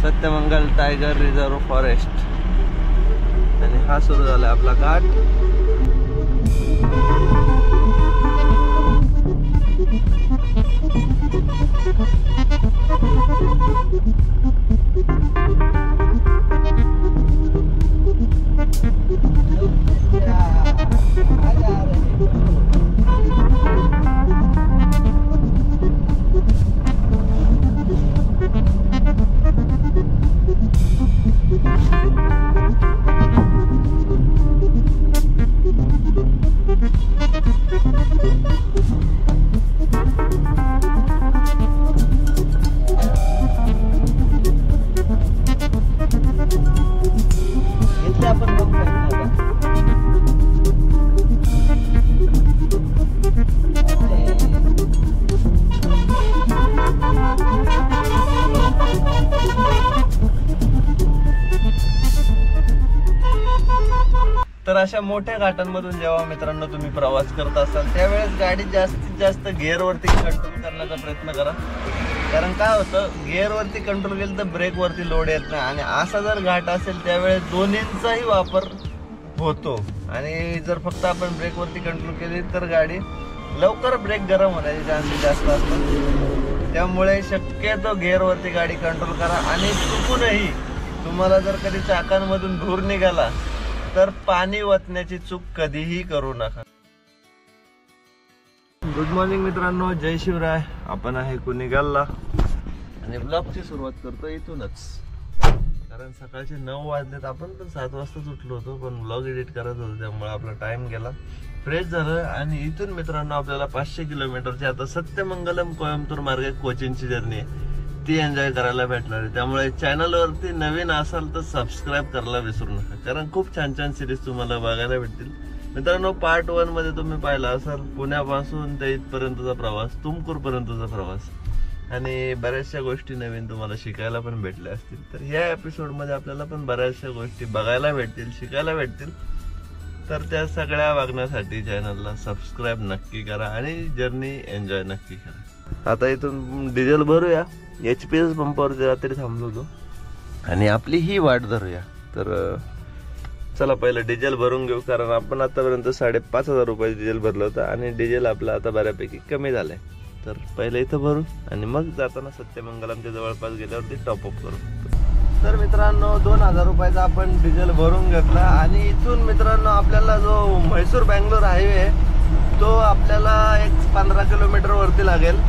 सत्यमंगल tiger reserve forest आणि हा सुरू झाला आपला घाट. तर अशा मोठ्या घाटांमधून जेव्हा मित्रांनो तुम्ही प्रवास करत असाल त्यावेळेस गाडी जास्तीत जास्त गिअरवरती कंट्रोल करण्याचा प्रयत्न करा. कारण काय होतं, गिअरवरती कंट्रोल केलं तर ब्रेकवरती लोड येत नाही आणि असा जर घाट असेल त्यावेळेस दोन्हींचाही वापर होतो. आणि जर फक्त आपण ब्रेकवरती कंट्रोल केली तर गाडी लवकर ब्रेक गरम होण्याचे चान्सेस जास्त असतात. त्यामुळे शक्यतो गिअरवरती गाडी कंट्रोल करा. आणि चुकूनही तुम्हाला जर कधी चाकांमधून धूर निघाला तर पाणी वाचण्याची चूक कधीही करू नका. गुड मॉर्निंग मित्रांनो, जय शिवराय. आपण आहे कुनिगलला आणि ब्लॉगची सुरुवात करतो इथूनच. कारण सकाळचे 9 वाजलेत. आपण पण 7 वाजताच उठलो होतो, पण ब्लॉग एडिट करत होतो त्यामुळे आपला टाइम गेला. फ्रेश झालं आणि इथून मित्रांनो आपल्याला 500 किलोमीटरची आता सत्यमंगलम कोयंबतूर मार्गे कोचीनची जर्नी आहे, ती एन्जॉय करायला भेटणार आहे. त्यामुळे चॅनलवरती नवीन असाल तर सबस्क्राईब करायला विसरू नका, कारण खूप छान छान सिरीज तुम्हाला बघायला भेटतील. मित्रांनो, पार्ट 1 मध्ये तुम्ही पाहिला असाल पुण्यापासून ते इथपर्यंतचा प्रवास, तुमकूर पर्यंतचा प्रवास आणि बऱ्याचशा गोष्टी नवीन तुम्हाला शिकायला पण भेटल्या असतील. तर ह्या एपिसोड मध्ये आपल्याला पण बऱ्याचशा गोष्टी बघायला भेटतील, शिकायला भेटतील. तर त्या सगळ्या बघण्यासाठी चॅनलला सबस्क्राईब नक्की करा आणि जर्नी एन्जॉय नक्की करा. आता इथून डिझेल भरूया. HPS पंपावरती रात्री थांबलो होतो आणि आपली ही वाट धरूया. तर चला पहिलं डिझेल भरून घेऊ, कारण आपण आतापर्यंत 5,500 रुपये डिझेल भरलं होतं आणि डिझेल आपलं आता बऱ्यापैकी कमी झालंय. तर पहिलं इथं भरू आणि मग जाताना सत्यमंगलमच्या जवळपास गेल्यावरती टॉपअप करू. तर मित्रांनो 2,000 रुपयाचा आपण डिझेल भरून घेतला आणि इथून मित्रांनो आपल्याला जो म्हैसूर बँगलोर हायवे तो आपल्याला एक 15 किलोमीटर वरती लागेल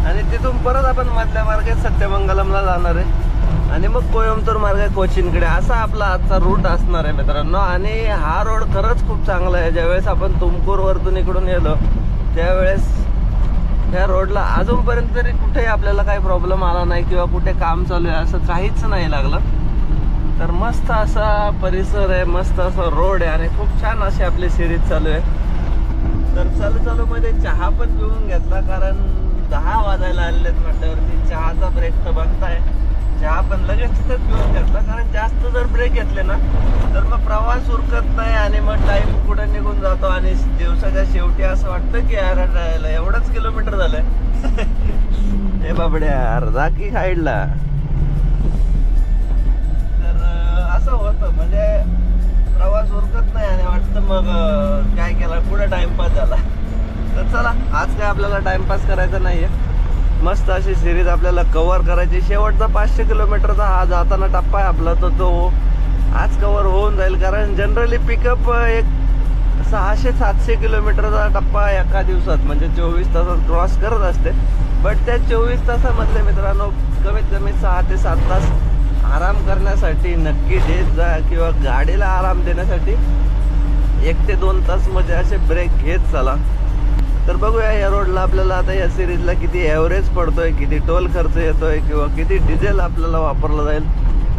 आणि तिथून परत आपण मधल्या मार्गे सत्यमंगलमला जाणार आहे आणि मग कोयंबतूर मार्गे कोचीनकडे, असा आपला आजचा रूट असणार आहे मित्रांनो. आणि हा रोड खरंच खूप चांगला आहे. ज्यावेळेस आपण तुमकूर वरतून इकडून गेलो त्यावेळेस ह्या रोडला अजूनपर्यंत तरी कुठेही आपल्याला काही प्रॉब्लेम आला नाही किंवा कुठे काम चालू आहे असं काहीच नाही लागलं. तर मस्त असा परिसर आहे, मस्त असा रोड आहे आणि खूप छान अशी आपली सिरीज चालू आहे. तर चालू मध्ये चहा पण पिऊन घेतला, कारण 10 वाजायला आलेत म्हटल्यावरती चहाचा ब्रेक तर बनताय. चहा पण लगेच तिथंच पिऊन घेतला, कारण जास्त जर ब्रेक घेतले ना तर मग प्रवास उरकत नाही आणि मग टाइम पुढे निघून जातो आणि दिवसाच्या शेवटी असं वाटतं की यार एवढंच किलोमीटर झालंय. हे बाबड्या अर्धा की साईडला. तर असं होतं, म्हणजे प्रवास उरकत नाही आणि वाटतं मग काय केला पुढे टाइमपास झाला. तर चला आज काय आपल्याला टाइमपास करायचा नाहीये, मस्त अशी सिरीज आपल्याला कव्हर करायची. शेवटचा 500 किलोमीटरचा हा जाताना टप्पा आहे आपला, तर तो आज कव्हर होऊन जाईल. कारण जनरली पिकअप एक 600-700 किलोमीटरचा टप्पा एका दिवसात म्हणजे 24 तासात क्रॉस करत असते. बट त्या 24 तासामधले मित्रांनो कमीत कमी 6 ते 7 तास आराम करण्यासाठी नक्की देत जा, किंवा गाडीला आराम देण्यासाठी 1 ते 2 तास मध्ये असे ब्रेक घेत चला. तर बघूया या रोडला आपल्याला आता या सिरीजला किती ॲव्हरेज पडतोय, किती टोल खर्च येतोय किंवा किती डिझेल आपल्याला वापरलं जाईल.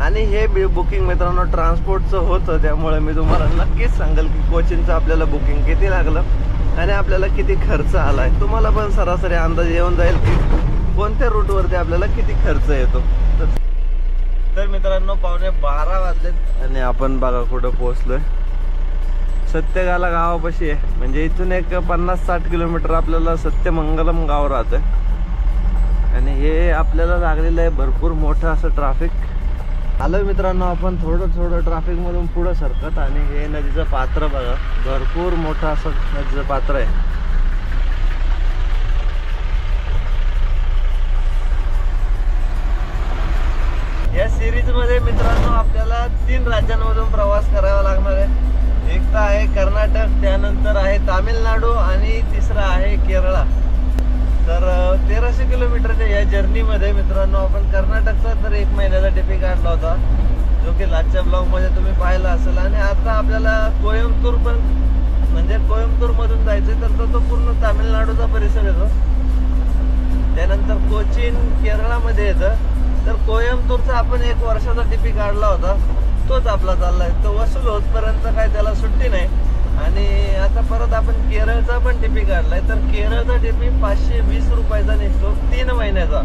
आणि हे बुकिंग मित्रांनो ट्रान्सपोर्टचं होतं, त्यामुळे मी तुम्हाला नक्कीच सांगेल की कोचीनचं आपल्याला बुकिंग किती लागलं आणि आपल्याला किती खर्च आलाय. तुम्हाला पण सरासरी अंदाज येऊन जाईल की कोणत्या रूटवरती आपल्याला किती खर्च येतो. तर मित्रांनो 11:15 वाजलेत आणि आपण बघा कुठं पोहोचलोय. सत्यगाला गावापाशी आहे, म्हणजे इथून एक 50-60 किलोमीटर आपल्याला सत्यमंगलम गाव राहतंय. आणि हे आपल्याला लागलेलं आहे भरपूर मोठं असं ट्रॅफिक. आलो मित्रांनो आपण थोडं ट्रॅफिक मधून पुढे सरकत आणि हे नदीचं पात्र बघा, भरपूर मोठं असं नदीचं पात्र आहे. या सिरीज मध्ये मित्रांनो आपल्याला 3 राज्यांमधून प्रवास करावा लागणार आहे. एक तर आहे कर्नाटक, त्यानंतर आहे तामिळनाडू आणि तिसरा आहे केरळा. तर 1300 किलोमीटरच्या या जर्नीमध्ये मित्रांनो आपण कर्नाटकचा तर 1 महिन्याचा टिपी काढला होता, जो की लास्टच्या ब्लॉगमध्ये तुम्ही पाहिला असेल. आणि आता आपल्याला कोयंबतूर पण, म्हणजे कोयंबतूरमधून जायचं तर तो पूर्ण तामिळनाडूचा परिसर येतो. त्यानंतर कोचीन केरळामध्ये येतं. तर कोयंबतूरचा आपण 1 वर्षाचा टिपी काढला होता, तोच आपला चाललाय. तो वसूल होतपर्यंत काय त्याला सुट्टी नाही. आणि आता परत आपण केरळचा पण टिपी काढलाय. तर केरळचा टिपी 520 रुपयाचा निघतो 3 महिन्याचा.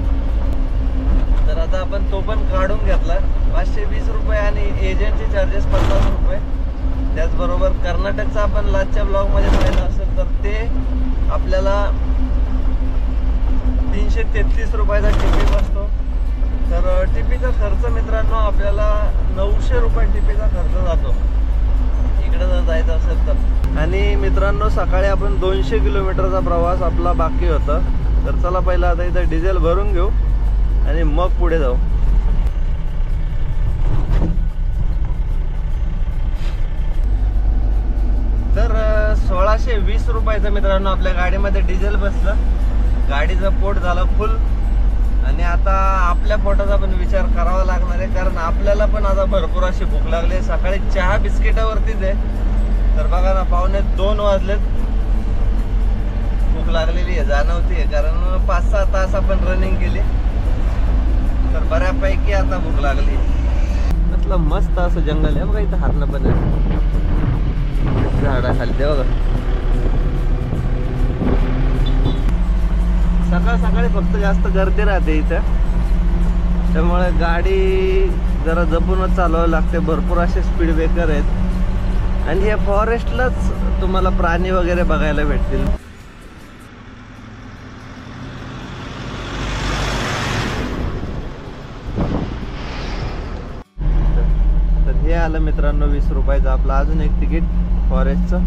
तर आता आपण तो पण काढून घेतला, 520 रुपये आणि एजंटचे चार्जेस 50 रुपये. त्याचबरोबर कर्नाटकचा आपण लास्टच्या ब्लॉगमध्ये पाहिलं असेल तर ते आपल्याला 333 रुपयाचा टिपी बसतो. तर टिपीचा खर्च मित्रांनो आपल्याला 900 रुपये टिपीचा खर्च जातो इकडे जर जायचं असेल तर. आणि मित्रांनो सकाळी आपण 200 किलोमीटरचा प्रवास आपला बाकी होता. तर चला पहिला आता इथं डिझेल भरून घेऊ आणि मग पुढे जाऊ. तर 1620 रुपयाचं मित्रांनो आपल्या गाडीमध्ये डिझेल बसलं. गाडीचं पोट झालं फुल. आणि आता आपल्या पोटाचा पण विचार करावा लागणार आहे, कारण आपल्याला पण आता भरपूर अशी भूक लागली. सकाळी चहा बिस्किटावरतीच आहे. तर बघा ना, 1:45 वाजलेत. भूक लागलेली आहे, जाणवती आहे, कारण 5-6 तास आपण रनिंग केली. तर बऱ्यापैकी आता भूक लागली. मतलब मस्त असं जंगल आहे बघा, इथं हरणं पण आहे झाडाखाली. ते बघा सकाळी फक्त जास्त गर्दी राहते इथं, त्यामुळे गाडी जरा जपूनच चालवावी लागते. भरपूर असे स्पीड ब्रेकर आहेत. आणि या फॉरेस्टलाच तुम्हाला प्राणी वगैरे बघायला भेटतील. तर हे आलं मित्रांनो 20 रुपयाचं आपलं अजून एक तिकीट फॉरेस्टचं.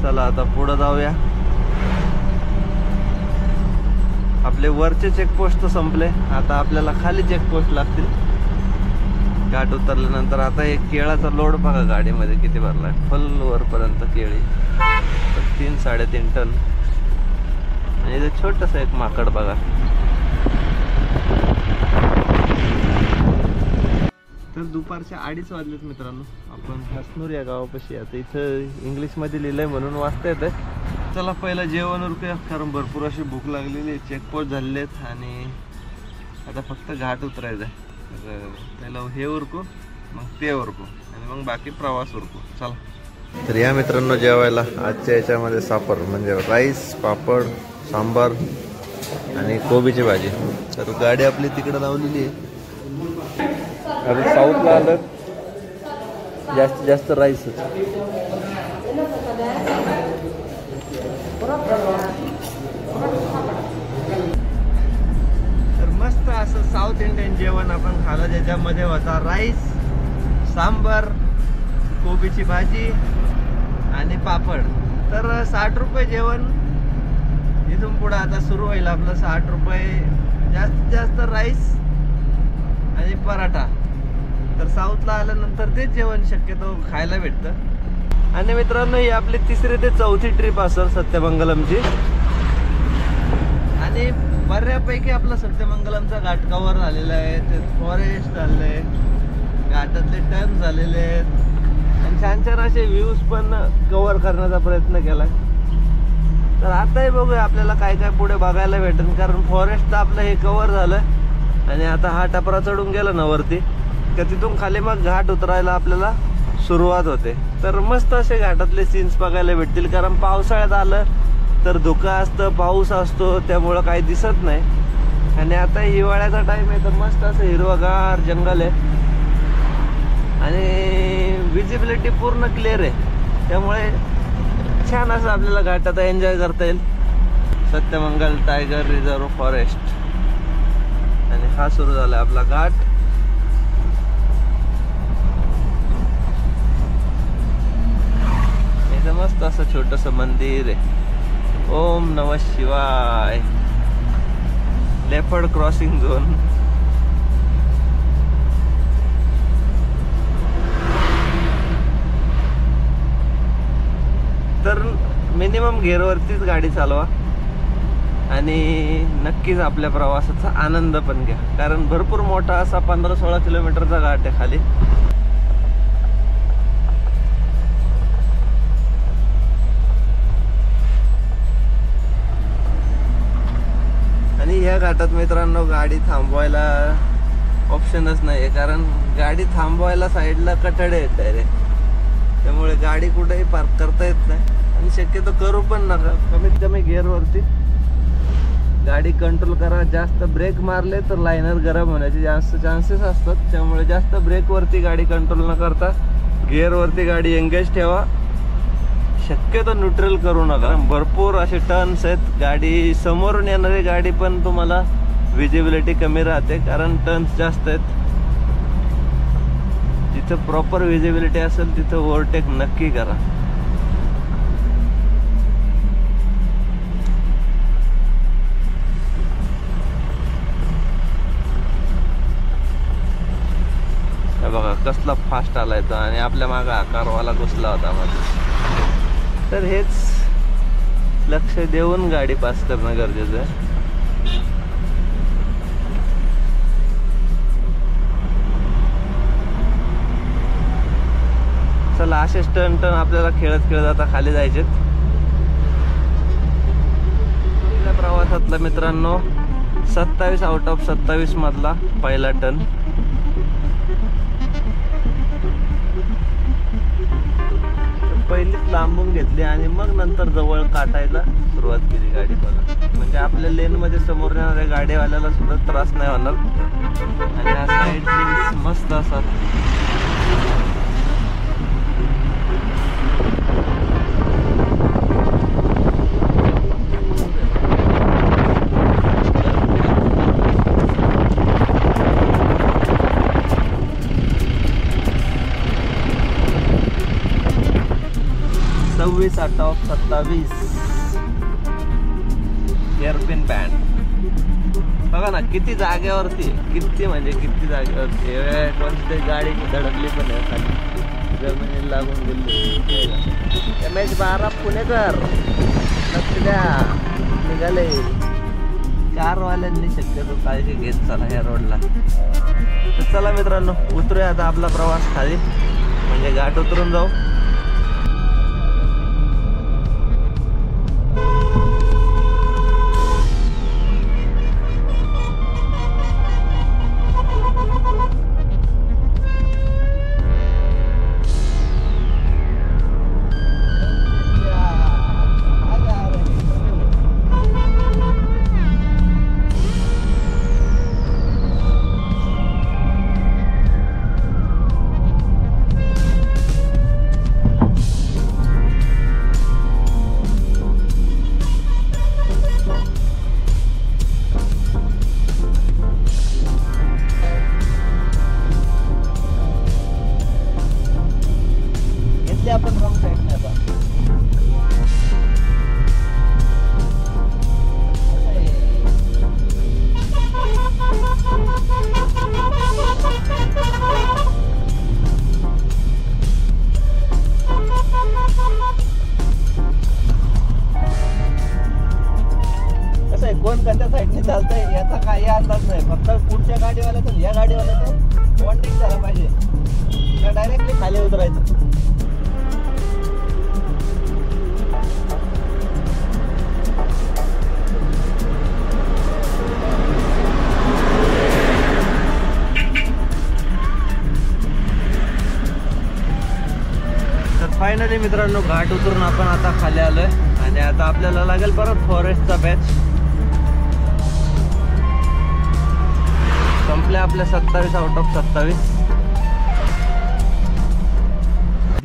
चला आता पुढं जाऊया. आपले वरचे चेकपोस्ट तर संपले, आता आपल्याला खाली चेकपोस्ट लागतील घाट उतरल्यानंतर. आता एक केळाचा लोड बघा गाडीमध्ये किती भरलाय, फुल वरपर्यंत केळी. 3-3.5 टन. आणि इथे छोटस एक माकड बघा. तर दुपारच्या 2:30 वाजलेत मित्रांनो. आपण हसनूर या गावापाशी. आता इथं इंग्लिशमध्ये लिहिलंय म्हणून वाचता येतंय. चला पहिलं जेवण उरकूया, कारण भरपूर अशी भूक लागलेली. चेकपोस्ट झालेले आहेत आणि आता फक्त घाट उतरायचं आहे. पहिलं हे उरकू, मग ते उरकू आणि मग बाकी प्रवास उरकू. चला. तर या मित्रांनो जेवायला आजच्या याच्यामध्ये सापर म्हणजे राईस, पापड, सांबार आणि कोबीची भाजी. तर गाडी आपली तिकडे लावलेली आहे. आता साऊथला आलं जास्तीत जास्त राईसच. तर मस्त असं साऊथ इंडियन जेवण आपण खाल्लं, ज्याच्यामध्ये होता राईस, सांबार, कोबीची भाजी आणि पापड. तर 60 रुपये जेवण. इथून पुढे आता सुरू होईल आपलं 60 रुपये. जास्तीत जास्त राईस आणि पराठा. तर साऊथला आल्यानंतर तेच जेवण शक्यतो खायला भेटतं. आणि मित्रांनो ही आपली 3री ते 4थी ट्रिप असेल सत्यमंगलमची. आणि बऱ्यापैकी आपला सत्यमंगलमचा घाट कव्हर झालेला आहे. ते फॉरेस्ट झालंय, घाटातले टर्न झालेले आहेत आणि छान छान असे व्ह्यूज पण कव्हर करण्याचा प्रयत्न केलाय. तर आताही बघूया आपल्याला काय काय पुढे बघायला भेटेल, कारण फॉरेस्ट आपलं हे कव्हर झालं. आणि आता हा टपरा चढून गेला ना वरती, का तिथून खाली मग घाट उतरायला आपल्याला सुरुवात होते. तर मस्त असे घाटातले सीन्स बघायला भेटतील, कारण पावसाळ्यात आलं तर धुकं असतं, पाऊस असतो, त्यामुळं काही दिसत नाही. आणि आता हिवाळ्याचा टाइम आहे तर मस्त असं हिरवगार जंगल आहे आणि विजिबिलिटी पूर्ण क्लिअर आहे. त्यामुळे छान असं आपल्याला घाटात एन्जॉय करता येईल. सत्यमंगल टायगर रिझर्व फॉरेस्ट. आणि हा सुरू झाला आपला घाट. इथं मस्त असं छोटंसं मंदिर आहे. ओम नमः शिवाय. Leopard crossing zone. तर मिनिमम गिअरवरतीच गाडी चालवा आणि नक्कीच आपल्या प्रवासाचा आनंद पण घ्या, कारण भरपूर मोठा असा 15-16 किलोमीटरचा घाट आहे खाली. आणि ह्या घाटात मित्रांनो गाडी थांबवायला ऑप्शनच नाही आहे, कारण गाडी थांबवायला साईडला कठडे आहेत डायरेक्ट. त्यामुळे गाडी कुठेही पार्क करता येत नाही आणि शक्यतो करू पण नका. कमीत कमी गिअरवरती गाडी कंट्रोल करा. जास्त ब्रेक मारले तर लायनर गरम होण्याचे जास्त चान्सेस असतात. त्यामुळे जास्त ब्रेकवरती गाडी कंट्रोल न करता गिअरवरती गाडी एंगेज ठेवा. शक्यतो न्यूट्रल करू नका. भरपूर असे टर्न्स आहेत. गाडी समोरून येणारी गाडी पण तुम्हाला विजिबिलिटी कमी राहते, कारण टर्न्स जास्त आहेत. जिथं प्रॉपर विजिबिलिटी असेल तिथं ओव्हरटेक नक्की करा. बघा कसला फास्ट आलाय तो आणि आपल्या मागे आकारवाला घुसला होता मध्ये. तर हेच लक्ष देऊन गाडी पास करणं गरजेचं आहे. चला असेच टर्न आपल्याला खेळत खेळत आता खाली जायचे. प्रवासातला मित्रांनो 27 आउट ऑफ 27 मधला पहिला टर्न. पहिलीच लांबून घेतली आणि मग नंतर जवळ काटायला सुरुवात केली गाडी. बघा म्हणजे आपल्या लेन मध्ये समोर येणाऱ्या गाडीवाल्याला सुद्धा त्रास नाही होणार. आणि हा साईड सीन्स मस्त असा. Out of 27 hairpin bend. बघा ना किती जागेवरती, किती म्हणजे किती जागेवरती. कोणती गाडी धडकली पण आहे खाली, जमिनीला लागून गेली. MH12 पुणेकर लक्ष द्या. निघाले कारवाल्यांनी शक्यतो काळजी घेत चला या रोडला. तर चला मित्रांनो उतरूया आता आपला प्रवास खाली, म्हणजे घाट उतरून जाऊ. कोण कोणत्या साईडने चालतंय याचा काही अंदाज नाही. फक्त पुढच्या गाडीवाल्याचं या गाडीवाल्याचं वॉर्निंग झाला पाहिजे का डायरेक्टली खाली उतरायचं. तर फायनली मित्रांनो घाट उतरून आपण आता खाली आलोय आणि आता आपल्याला लागेल परत फॉरेस्टचा बॅच. संपल्या आपल्या 27 आउट ऑफ 27.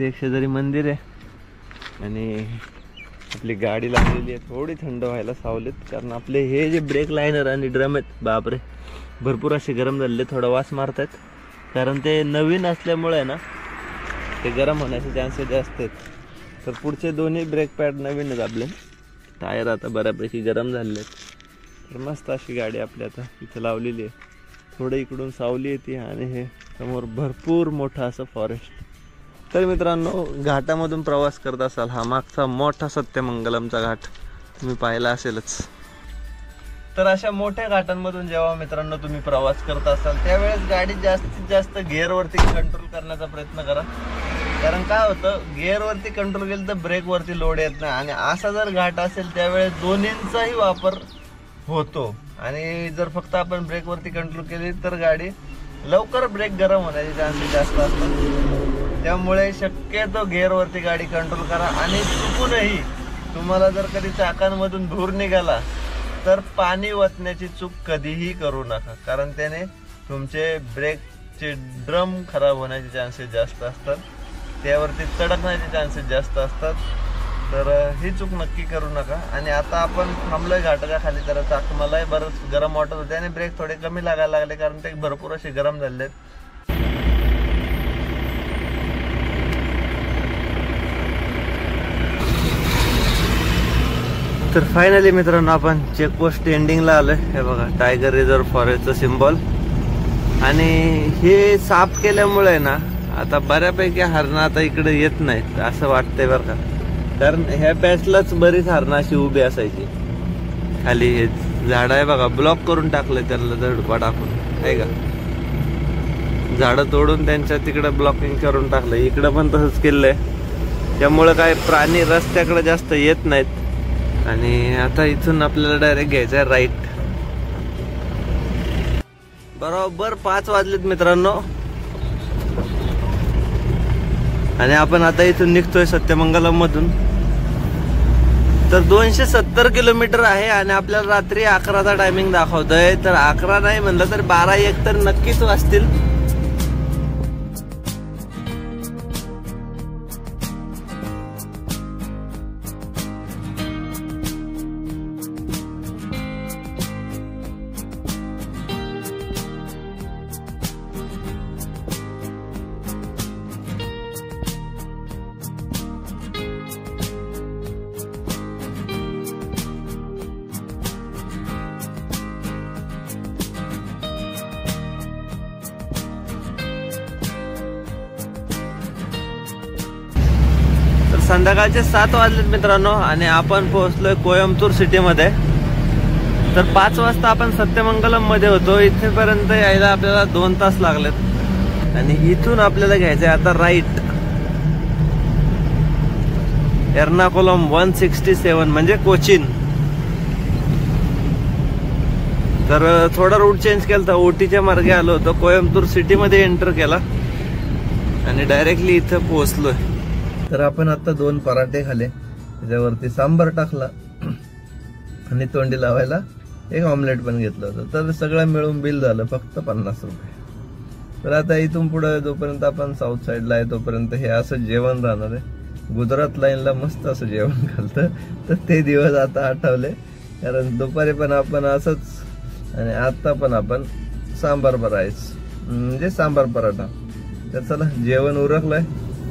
एक शेजारी मंदिर आहे आणि आपली गाडी लागलेली आहे. थोडी थंड व्हायला सावलीत, कारण आपले हे जे ब्रेक लायनर आणि ड्रम आहेत बापरे भरपूर असे गरम झालेले, थोडा वास मारतात. कारण ते नवीन असल्यामुळे ना ते गरम होण्याचे चान्सेस जास्त आहेत. तर पुढचे दोन्ही ब्रेक पॅड नवीनच आपले, टायर आता बऱ्यापैकी गरम झालेले आहेत. तर मस्त अशी गाडी आपली आता इथं लावलेली आहे. थोडं इकडून सावली येते आणि हे समोर भरपूर मोठं असं फॉरेस्ट. तर मित्रांनो, घाटामधून प्रवास करत असाल, हा मागचा मोठा सत्यमंगलमचा घाट तुम्ही पाहिला असेलच. तर अशा मोठ्या घाटांमधून जेव्हा मित्रांनो तुम्ही प्रवास करत असाल त्यावेळेस गाडी जास्तीत जास्त गिअरवरती कंट्रोल करण्याचा प्रयत्न करा. कारण काय होतं, गिअरवरती कंट्रोल केलं तर ब्रेकवरती लोड येत नाही आणि असा जर घाट असेल त्यावेळेस दोन्हींचाही वापर होतो. आणि जर फक्त आपण ब्रेकवरती कंट्रोल केली तर गाडी लवकर ब्रेक गरम होण्याचे चान्सेस जास्त असतात. त्यामुळे शक्यतो गिअरवरती गाडी कंट्रोल करा. आणि चुकूनही तुम्हाला जर कधी चाकांमधून धूर निघाला तर पाणी ओतण्याची चूक कधीही करू नका, कारण त्याने तुमचे ब्रेकचे ड्रम खराब होण्याचे चान्सेस जास्त असतात, त्यावरती तडकण्याचे चान्सेस जास्त असतात. तर ही चूक नक्की करू नका. आणि आता आपण थांबलोय घाटाच्या खाली, तर चाक मलाही बरंच गरम वाटत होते आणि ब्रेक थोडे कमी लागायला लागले कारण ते भरपूर असे गरम झाले आहेत. तर फायनली मित्रांनो आपण चेकपोस्ट एंडिंगला आलोय. हे बघा, टायगर रिझर्व फॉरेस्टचं सिम्बॉल. आणि हे साफ केल्यामुळे ना आता बऱ्यापैकी हरणं आता इकडे येत नाहीत असं वाटतंय बरं का. कारण ह्या पॅचलाच बरीच हरणं अशी उभी असायची. खाली हे झाड आहे बघा, ब्लॉक करून टाकलंय त्याला झडपा टाकून, आहे का. झाडं तोडून त्यांच्या तिकडे ब्लॉकिंग करून टाकलंय. इकडं पण तसंच केलंय. त्यामुळे काय प्राणी रस्त्याकडे जास्त येत नाहीत. आणि आता इथून आपल्याला डायरेक्ट घ्यायचं आहे राईट. बरोबर 5 वाजलेत मित्रांनो आणि आपण आता इथून निघतोय सत्यमंगलम मधून. तर 270 किलोमीटर आहे आणि आपल्याला रात्री 11चा टायमिंग दाखवतोय. तर 11 नाही म्हणलं तर 12-1 तर नक्कीच वाजतील. संध्याकाळचे 7 वाजलेत मित्रांनो आणि आपण पोहोचलोय कोयंबतूर सिटीमध्ये. तर 5 वाजता आपण सत्यमंगलम मध्ये होतो. इथेपर्यंत यायला आपल्याला 2 तास लागलेत आणि इथून आपल्याला घ्यायचंय आता राईट. एर्नाकुलम 167 म्हणजे कोचीन. तर थोडा रूट चेंज केला तर ओटीच्या मार्गे आलो होतो. कोयंबतूर सिटीमध्ये एंटर केला आणि डायरेक्टली इथं पोहोचलोय. तर आपण आता 2 पराठे खाले, त्याच्यावरती सांबार टाकला आणि तोंडी लावायला एक ऑमलेट पण घेतलं होतं. तर सगळं मिळून बिल झालं फक्त 50 रुपये. तर आता इथून पुढे जोपर्यंत आपण साऊथ साईडला आहे तोपर्यंत हे असं जेवण राहणार आहे. गुजरात लाईनला मस्त असं जेवण घालतं. तर ते दिवस आता आठवले, कारण दुपारी पण आपण असंच आणि आता पण आपण सांबार राईस म्हणजे सांबार पराठा. तर चला, जेवण उरकलंय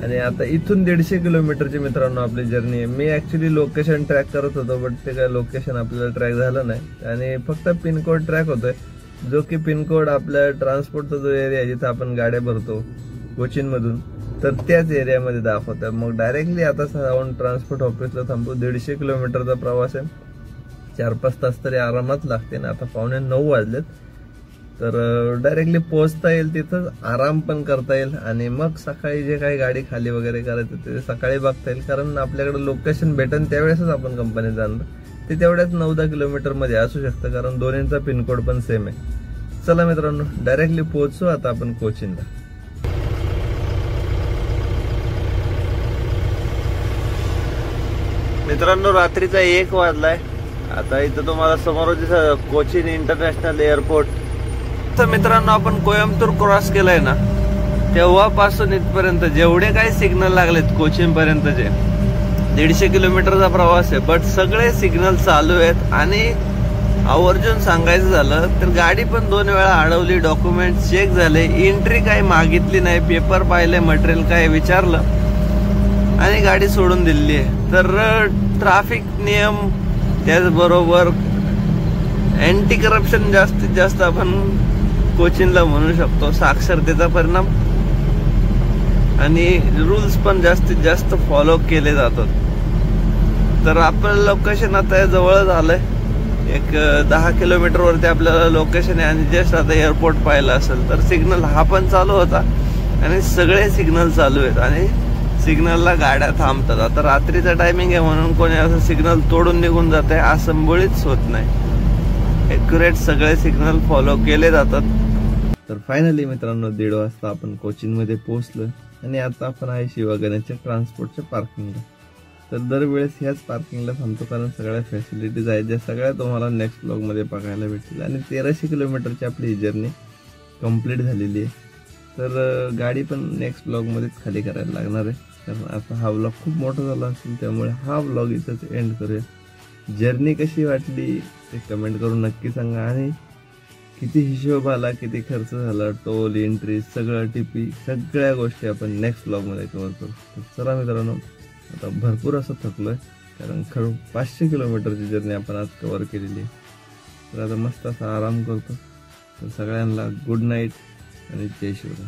आणि आता इथून 150 किलोमीटरची मित्रांनो आपली जर्नी आहे. मी ऍक्च्युली लोकेशन ट्रॅक करत होतो, बट ते काय लोकेशन आपल्याला ट्रॅक झालं नाही आणि फक्त पिनकोड ट्रॅक होतोय, जो की पिनकोड आपल्या ट्रान्सपोर्टचा जो एरिया आहे जिथे आपण गाड्या भरतो कोचीन मधून, तर त्याच एरियामध्ये दाखवतोय. मग डायरेक्टली आता जाऊन ट्रान्सपोर्ट ऑफिसला थांबतो. 150 किलोमीटरचा प्रवास आहे, 4-5 तास तरी आरामात लागते ना. आता 8:45 वाजलेत. तर डायरेक्टली पोहोचता येईल, तिथं आराम पण करता येईल आणि मग सकाळी जे काही गाडी खाली वगैरे करायचं ते सकाळी बघता येईल. कारण आपल्याकडे लोकेशन भेटेल त्यावेळेसच आपण कंपनीत जाणार. ते तेवढ्याच 9-10 किलोमीटर मध्ये असू शकतं, कारण दोन्हींचा पिनकोड पण सेम आहे. चला मित्रांनो, डायरेक्टली पोहोचू आता आपण कोचीनला. मित्रांनो, रात्रीचा 1 वाजलाय. आता इथं तुम्हाला समोर दिसत कोचीन इंटरनॅशनल एअरपोर्ट. तर मित्रांनो, आपण कोयंबतूर क्रॉस केलंय ना, तेव्हापासून इथपर्यंत जेवढे काही सिग्नल लागलेत कोचीन पर्यंतचे, 150 किलोमीटरचा प्रवास आहे, बट सगळे सिग्नल चालू आहेत. आणि आवर्जून सांगायचं झालं तर गाडी पण 2 वेळा अडवली, डॉक्युमेंट चेक झाले, एंट्री काही मागितली नाही, पेपर पाहिले, मटेरियल काय विचारलं आणि गाडी सोडून दिलेली आहे. तर ट्रॅफिक नियम, त्याचबरोबर अँटी करप्शन जास्तीत जास्त आपण कोचीनला म्हणू शकतो, साक्षरतेचा परिणाम, आणि रूल्स पण जास्तीत जास्त फॉलो केले जातात. तर आपलं लोकेशन आता जवळ झालंय, एक 10 किलोमीटर वरती आपल्याला लोकेशन आहे. आणि जस्ट आता एअरपोर्ट पाहिलं असेल तर सिग्नल हा पण चालू होता आणि सगळे सिग्नल चालू आहेत आणि सिग्नलला गाड्या थांबतात. आता रात्रीचा टायमिंग आहे म्हणून कोणी असं सिग्नल तोडून निघून जात आहे असं मुळीच होत नाही. ॲक्युरेट सगळे सिग्नल फॉलो केले जातात. तर फायनली मित्रांनो 1:30 वाजता आपण कोचीनमध्ये पोहोचलो आणि आता आपण आहे शिवागण्याच्या ट्रान्सपोर्टच्या पार्किंगला. तर दरवेळेस ह्याच पार्किंगला थांबतो कारण सगळ्या फॅसिलिटीज आहेत ज्या सगळ्या तुम्हाला नेक्स्ट ब्लॉगमध्ये बघायला भेटतील. आणि 1300 किलोमीटरची आपली ही जर्नी कंप्लीट झालेली आहे. तर गाडी पण नेक्स्ट ब्लॉगमध्येच खाली करायला लागणार आहे. कारण आता हा ब्लॉग खूप मोठा झाला असेल त्यामुळे हा ब्लॉग इथंच एंड करूया. जर्नी कशी वाटली ते कमेंट करून नक्की सांगा. आणि किती हिशोब आला, किती खर्च झाला, टोल, एंट्री, सगळं टिपी, सगळ्या गोष्टी आपण नेक्स्ट ब्लॉगमध्ये कव्हर करू. तर चला मित्रांनो, आता भरपूर असं थकलोय कारण खरं 500 किलोमीटरची जर्नी आपण आज कव्हर केलेली आहे. तर आता मस्त असा आराम करतो. तर सगळ्यांना गुड नाईट आणि जय शिवराय.